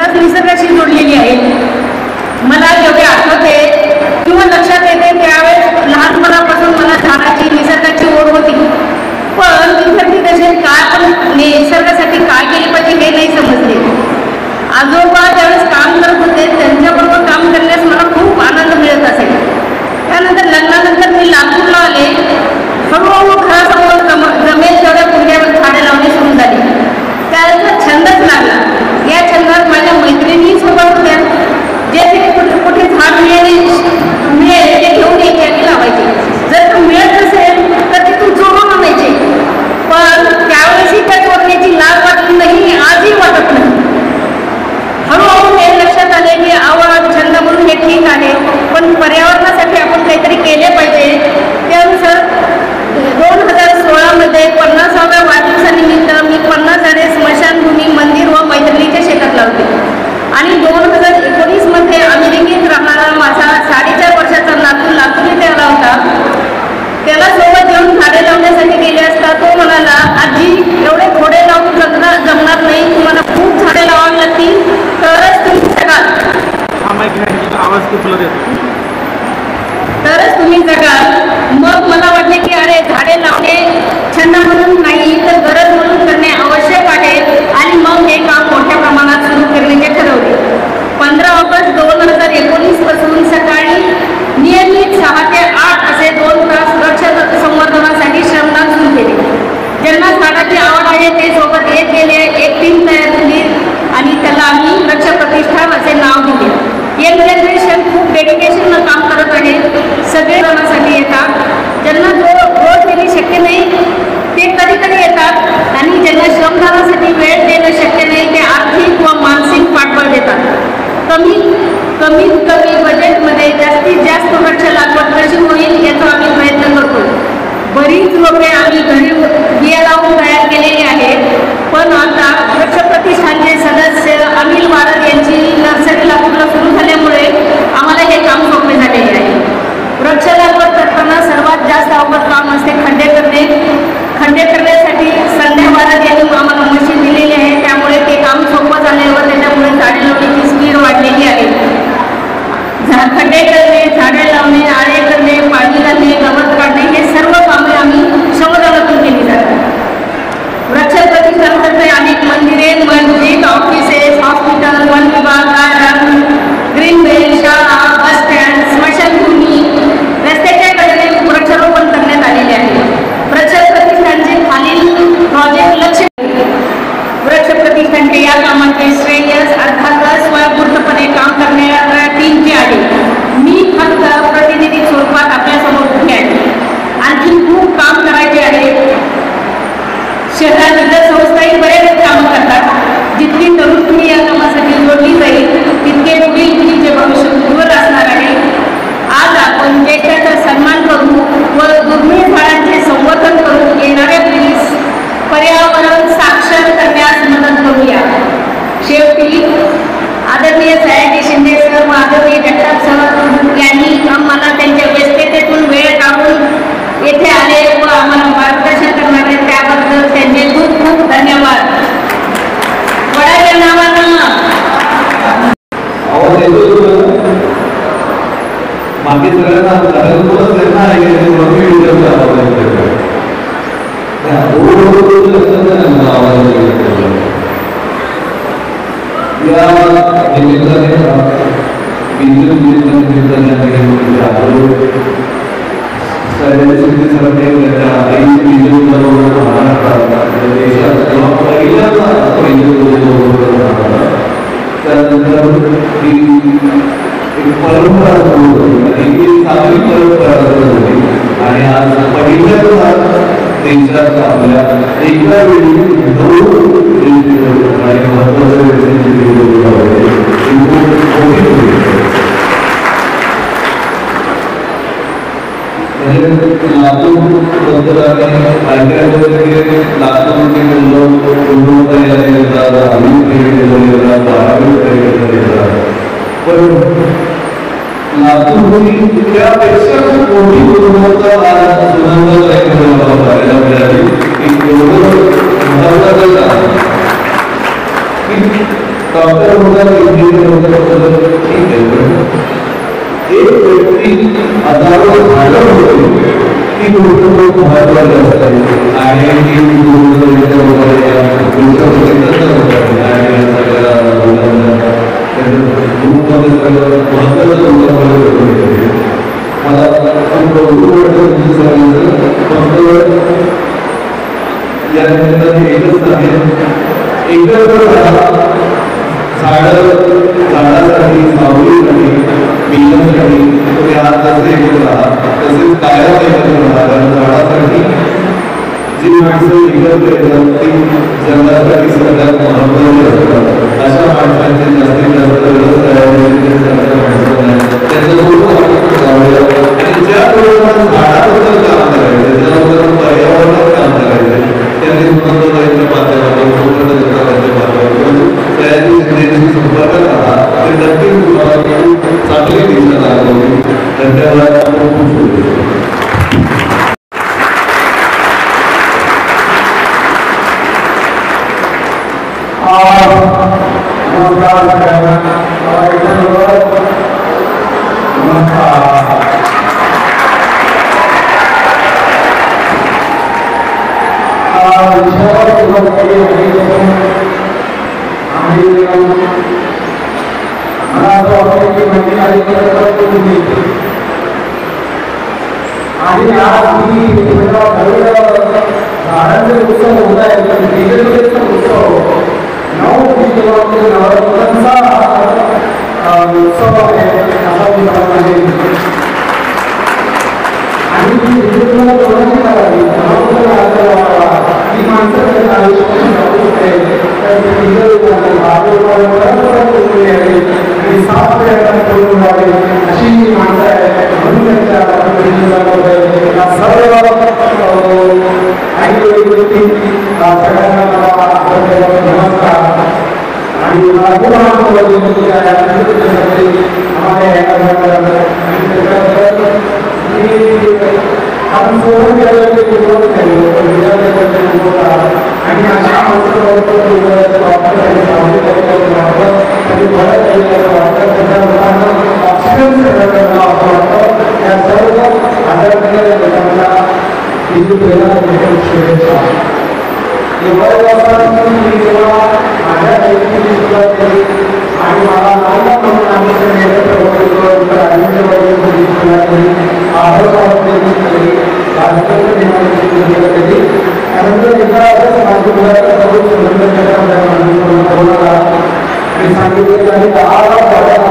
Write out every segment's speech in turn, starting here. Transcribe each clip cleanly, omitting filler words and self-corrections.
खरंच निसर्गाशी जोडलेली आहे. मला जेवढे आठवते किंवा लक्षात येते त्यावेळेस लहानपणापासून मला झाडाची निसर्गाची ओढ होती. पण विद्यार्थी दशेत काय पण निसर्गासाठी काय केले पाहिजे हे नाही समजले. आजोबा ज्यावेळेस काम करत होते त्यांच्याबरोबर काम करण्यास मला खूप आनंद मिळत असे. त्यानंतर लग्नानंतर मी नागपूरला आले. हळूहळू घरासमोर जमेल तेवढ्या कुंड्यावर झाडे लावणे सुरू झाली. त्याचा छंदच लागला. या छंदात माझ्या मैत्रिणी सोबत होत्या. जे कुठे झाड मिळेल ते घेऊन यायचे आणि लावायचे. जर मिळत नसेल तर ते तू जोडून आणायचे. पण त्यावेळेसही त्या जोडण्याची लाज वाटली नाही, आजही वाटत नाही. हळूहळू हे लक्षात आले की आवड छंद म्हणून हे ठीक आहे, पण पर्यावरणासाठी आपण काहीतरी केले पाहिजे. त्यानुसार 2016 50व्या वाढदिवसानिमित्त मी 50 झाडे स्मशानभूमी, मंदिर व मैत्रिणीच्या शेतात लावली. आणि 2019 अमेरिकेत राहणारा माझा 4.5 वर्षाचा नातू लातूर इथे आला होता. त्याला सोबत घेऊन झाडे लावण्यासाठी गेले असता तो म्हणाला, आजी एवढे थोडे लावून जमणार नाही, तुम्हाला खूप झाडे लावावी लागतील तरच तुम्ही जगाल. तरच तुम्ही जगाल. मग मला वाटले की अरे झाडे लावणे छंद म्हणून नाही तर गरज म्हणून करणे आवश्यक आहे. आणि मग हे काम मोठ्या प्रमाणात सुरू करण्याचे ठरवले. 15 ऑगस्ट 2019 पासून सकाळी नियमित 6 ते 8 असे 2 तास वृक्ष संवर्धनासाठी श्रमदान सुरू केले. ज्यांना झाडाची आवड आहे ते सोबत येत गेले. एक टीम तयार झाली आणि त्याला आम्ही वृक्ष प्रतिष्ठान असे नाव दिले. यंग जनरेशन खूप डेडिकेशननं काम करत आहे. सगळे जणांसाठी येतात. ज्यांना रोज देणे शक्य नाही ते कधीतरी येतात. आणि ज्यांना श्रमदानासाठी वेळ देणं शक्य नाही ते आर्थिक व मानसिक पाठबळ देतात. कमीत कमी बजेटमध्ये जास्तीत जास्त वृक्ष लागवड कशी होईल याचा आम्ही प्रयत्न करतो. बरीच रोपे आम्ही घरी बिया लावून तयार केलेली आहेत. पण आता वृक्ष प्रतिष्ठानचे सदस्य अनिल वारद यांची नर्सरी लातूरला सुरू झाल्यामुळे आम्हाला हे काम सोपे झालेले आहे. वृक्ष लागवड करताना सर्वात जास्त अवघड काम असते खड्डे करणे. खड्डे करण्यासाठी संध्या वारद यांनी आम्हाला मशीन दिलेली आहे. त्यामुळे ते काम सोपं झाले व त्याच्यामुळे झाडे लावण्याची स्पीड वाढलेली आहे. खड्डे करणे, झाडे लावणे, आळे करणे, पाणी घालणे, गवत काढणे हे सर्व कामे आम्ही श्रमदानातून केली जातात. वृक्ष प्रतिष्ठानातर्फे अनेक मंदिरे, मस्जिद, ऑफिसेस, हॉस्पिटल, वन विभाग, गार्डन, ग्रीन बेल्ट, शाळा, बस स्टँड, स्मशानभूमी, रस्त्याच्या कडेने वृक्षारोपण करण्यात आलेले आहे. वृक्ष प्रतिष्ठानचे खालील प्रोजेक्ट लक्ष. वृक्ष प्रतिष्ठानचे या कामाचे श्रेय अर्थातच स्वयंपूर्णपणे काम करणाऱ्या टीमचे आहे. मी फक्त प्रतिनिधी स्वरूपात आपल्यासमोर उभी आहे. आणखी खूप काम करायचे आहे. शहरात इतर संस्थाही बरेच कामं करतात. जितकी तरुण पिढी या कामासाठी जोडली जाईल तितके पुढील पिढीचे भविष्य उज्ज्वल असणार आहे. आज आपण ज्येष्ठांचा सन्मान करू व दुर्मिळ झाडांचे संवर्धन करून येणाऱ्या पिढीस पर्यावरण साक्षर करण्यास मदत करूया. शेवटी आदरणीय सयाजी शिंदे सर व आदरणीय जगताप सर यांनी आम्हाला त्यांच्या व्यस्ततेतून वेळ काढून येथे आले व आम्हाला मार्गदर्शन करणारे त्याबद्दल त्यांचे खूप खूप धन्यवाद. वडाच्या नावानं मागे सगळ्यांना या निमित्ताने परंपरा आणि आज पहिल्यांदा देशात आपल्या एका वेळी त्यापेक्षा मोठी गुणवत्ता डॉक्टर गोष्ट खूप महत्वाची असते आणि ती गोष्ट झाडासाठी सावलीसाठी पिल्लांसाठी तुम्ही आज जसे एकत्र आहात तसेच कायम एकत्र राहा कारण झाडासाठी जी माणसं एकत्र येतात ती जगासाठी सगळ्यात महत्त्वाची असतात अशा माणसांचे जास्तीत जास्त आणि ज्या लोकांना झाडाबद्दल काम करायचं ज्याबद्दल पर्यावरणात काम करायचं त्यांनी माध्यमातून तयारी संपर्कात राहा ते नक्कीच तुम्हाला चांगली दिशा दाखवली धन्यवाद आणि आज ही झाडांचे उत्सव होत आहे उत्सव 9 नवरात्रांचा उत्सव आहे असा मी आहे आणि ती कोणाची करावी ही माणसं आणि 7 करून जावे अशी माणसं आहे म्हणून त्यांच्या सर्व सगळ्यांना नमस्कार आणि आपण सोडून गेलं ते आणि अशा या सर्व आदरणीय लोकांना शुभेच्छा माझ्या व्यक्तीची सुरुवात केली आणि मला नायका म्हणून आम्ही त्यानंतर एका सांगितले आणि 10 लाख मला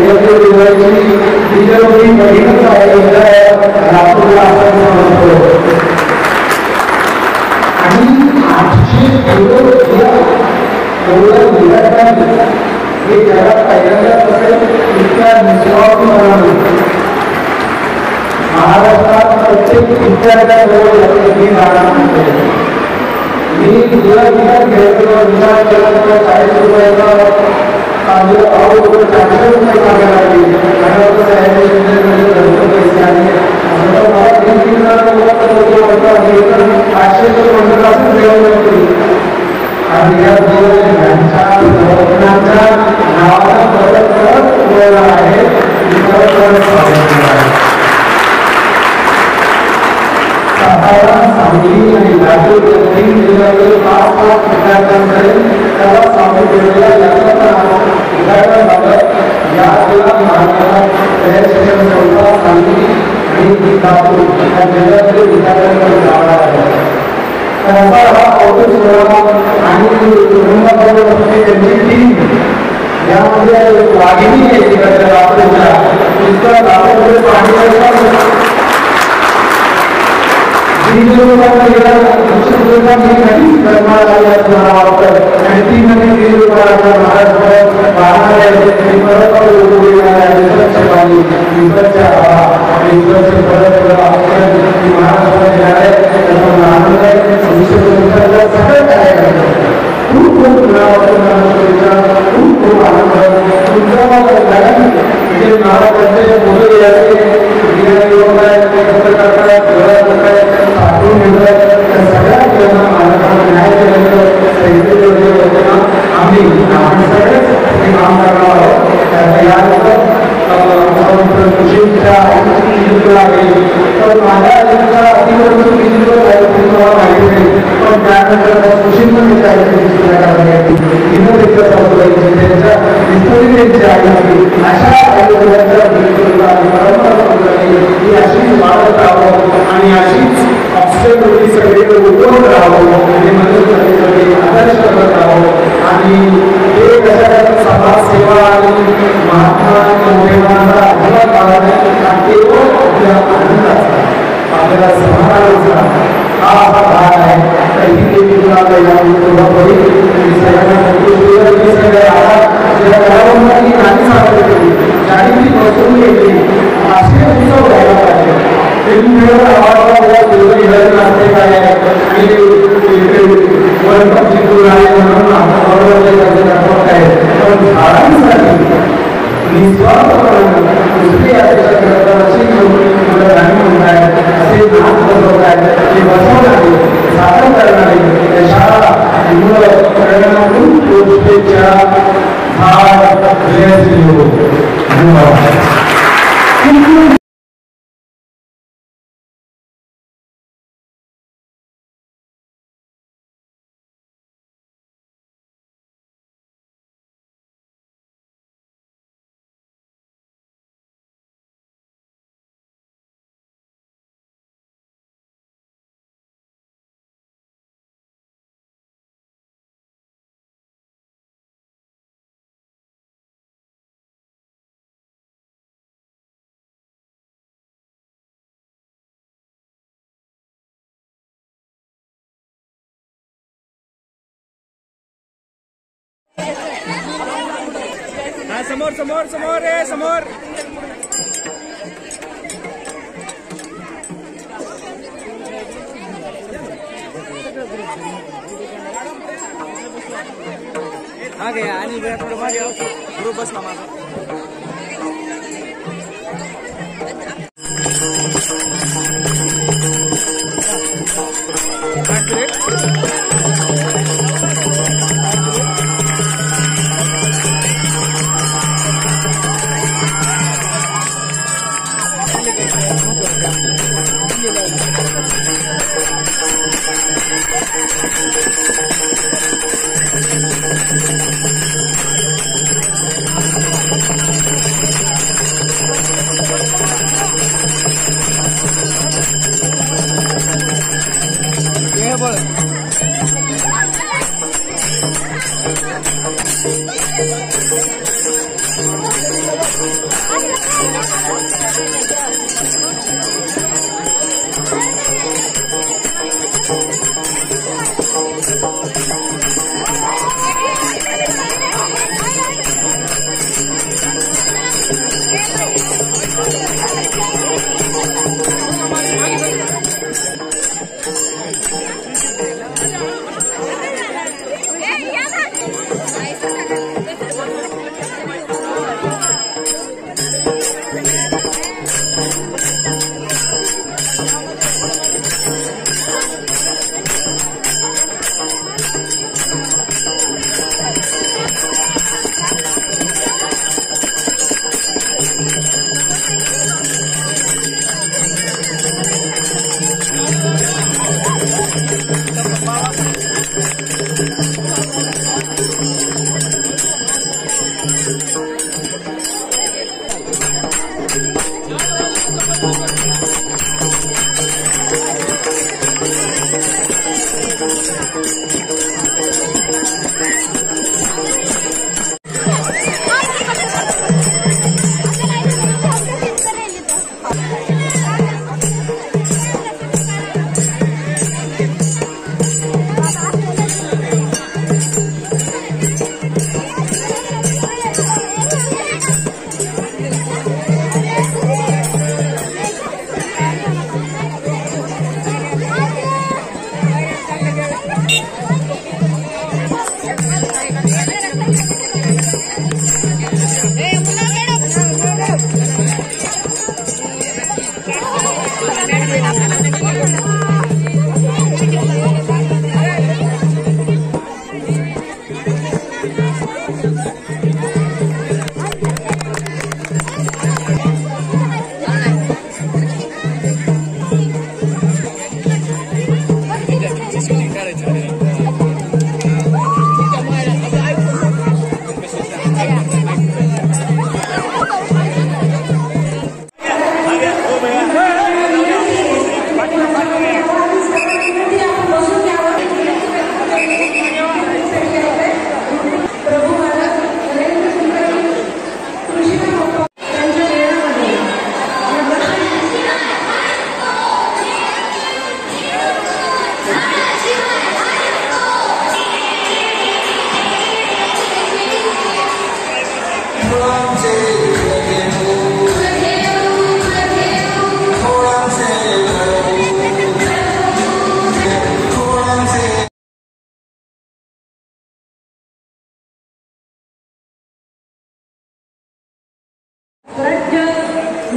एवढं की तेवढी ठिकाणी म्हणायला हे जगात पहिल्यांदाच असेल इतक्या निस्वार्थी महाराष्ट्रात प्रत्येक विद्यार्थ्याजवळ मी राहणार मी विचार केला 40 रुपयाचा 400 रुपये मागायला लागली आणि या नावाचा परत आहे सातारा सांगली आणि लातूर या 3 जिल्ह्यातील 5 लाख विद्यार्थ्यांकडे त्याला सामोरे गेलेल्या याचा या जिल्हा महाराष्ट्रात शिक्षण संस्था सांगली आणि लातूर या जिल्ह्यातील विद्यार्थ्यांकडे जाणार आहे त्याचा हा कौतुक सोहळा आणि त्यांची टीम यामध्ये वाघिणी आहे तिकडच्या लातूरच्या इतका लातूरमध्ये पाणी आणि 3 खूप खूप आनंद तुमचा म्हणजे महाराष्ट्राचे मुलं साठवून घेतलं तर सगळ्या मुलांना महाराष्ट्रात न्याय दिल्यानंतर आम्ही सगळेच हे काम करणार आहोत. यानंतर सुशीलच्या तर माझ्या अतिवृत्त माहिती नाही, पण त्यानंतर सुशील पण त्यांच्या अशा ही अशीच वाढत राहावं आणि अशीच ऑक्सिजन सगळीकडे उगवत राहावं आणि म्हणजे आदर्श करत राहावं आणि हे कशा समाजसेवा आणि महात्मा मोठेपणाचा अजिबात भाग नाही, केवळ आपल्या आनंदाचा आपल्याला समाधानाचा हा असा भाग आहे. तर ही देवी तुला ज्याने बसून घेतली असे उत्सव व्हायला पाहिजे. असते काय आणि वर्ल्ड कप जिंकून आहे म्हणून दाखवत आहे, पण झाडांसाठी निस्वार्थपणे दुसरी अशी मुलं गाणी म्हणतायत, असे नाच बसवतायत, ते बसवणारे सादर करणारे यशाला मुलं प्रेरणातून गोष्टीच्या झाड धन्यवाद. समोर समोर समोर रे समोर. हा गया आणि थोडं मागे ग्रुप बसला माझा.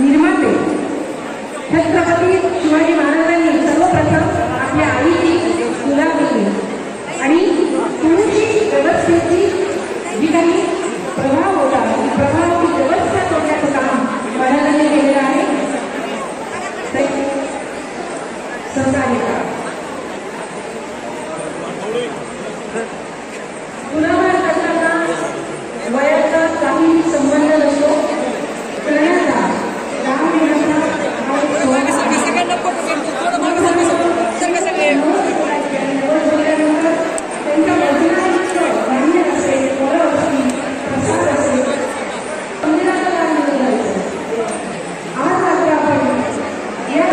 निर्माते छत्रपती शिवाजी महाराजांनी सर्वप्रथम आपल्या आईची तुला केली आणि पुरुषी व्यवस्थेची जी काही प्रभाव होता प्रभावाची व्यवस्था करण्याचं काम महाराजांनी केलेलं आहे. सहकार्य गुणावर करताना वयाचा काही संबंध नसतो. करण्याचा काम देण्याचा त्यांच्या वजनायुक्त धान्य असेल फळं असतील प्रसाद असेल मंदिराला दान दिलं जायचं. आज मात्र आपण या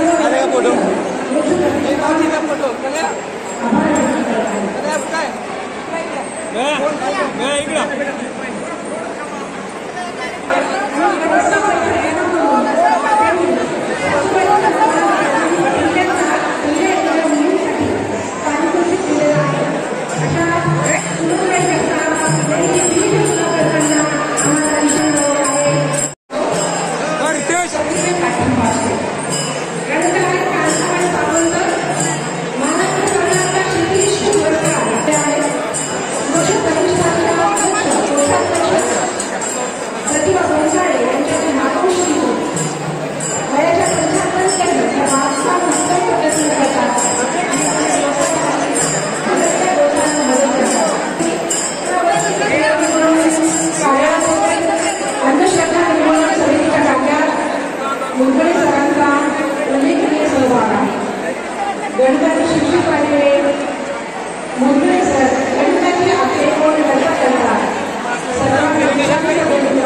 गणपती शिक्षक वाढले मुंबई सर गणपती आपले कोण कसा करतात सर्वांना बीज तुलनेने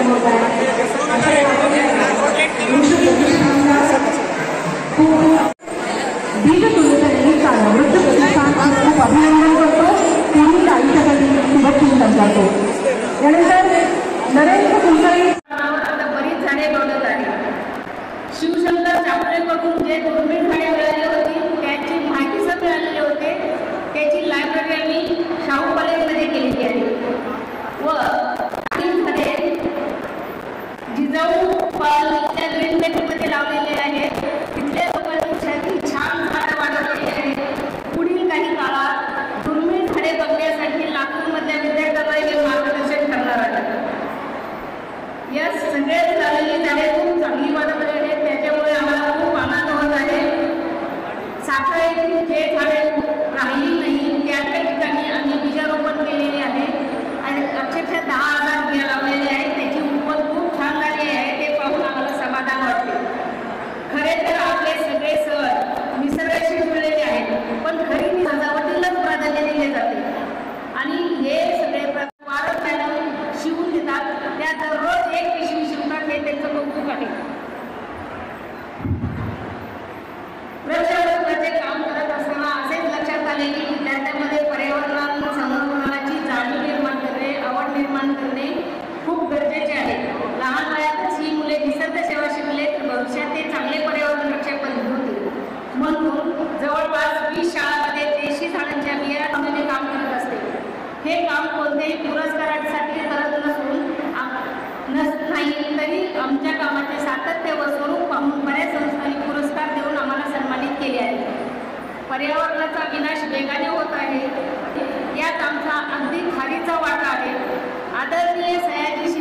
वृद्ध प्रतिष्ठान खूप अभिनंदन करतो. पुढील आयुष्यासाठी शुभचिंतन करतो. यानंतर नरेंद्र कुलकर्णी बरीच झाडे तोडत आहे. शिवशंकर चापलेकडून जे दुर्मिळ झाडे मिळाली होती त्याची माहिती सर मिळालेली होते. त्याची लायब्ररी आम्ही शाहू कॉलेजमध्ये केलेली आहे व काही झाडे जिजाऊ पाल त्या ग्रीन बेल्टमध्ये लावलेले आहेत. तिथल्या लोकांसाठी छान झाडं वाढवलेली आहेत. पुढील काही काळात दुर्मिळ झाडे बघण्यासाठी लातूरमधल्या विद्यार्थ्यांना हे मार्गदर्शन करणार आहे. या सगळ्या झालेली झाडे खूप चांगली वाढवली आहेत. त्याच्यामुळे आम्हाला खूप आनंद होत आहे. साखर येथील जे झाडे राहिली नाही त्या ठिकाणी आम्ही बीजारोपण केलेले आहे आणि अक्षरशः 10,000 बिया लावलेले आहेत. त्याची उपज खूप छान झाली आहे. ते पाहून आम्हाला समाधान वाटते. खरे तर आपले सगळे सण निसर्गाशी जुळलेले आहेत पण खरी सजावटीलाच प्राधान्य दिले जाते आणि हे सगळे वारं घालून शिवून देतात. त्या दररोज एक पिशवी शिवतात हे त्यांचं कौतुक आहे. वृक्षारोपणाचे काम करत असताना असेच लक्षात आले की विद्यार्थ्यांमध्ये पर्यावरण संवर्धनाची जाणीव निर्माण करणे आवड निर्माण करणे खूप गरजेचे आहे. लहान वयातच ही मुले निसर्ग सेवा शिकले तर भविष्यात ते चांगले पर्यावरण रक्षक बनले होते. म्हणून जवळपास 20 शाळांमध्ये 83 झाडांच्या बिया लावण्याचे काम करत असते. हे काम कोणत्याही पुरस्कारासाठी करत नाही तरी आमच्या कामाचे सातत्य व स्वरूप पाहून बऱ्याच संस्थांनी पुरस्कार देऊन आम्हाला सन्मानित केले आहे. पर्यावरणाचा विनाश वेगाने होत आहे यात आमचा अगदी खारीचा वाटा आहे. आदरणीय सयाजी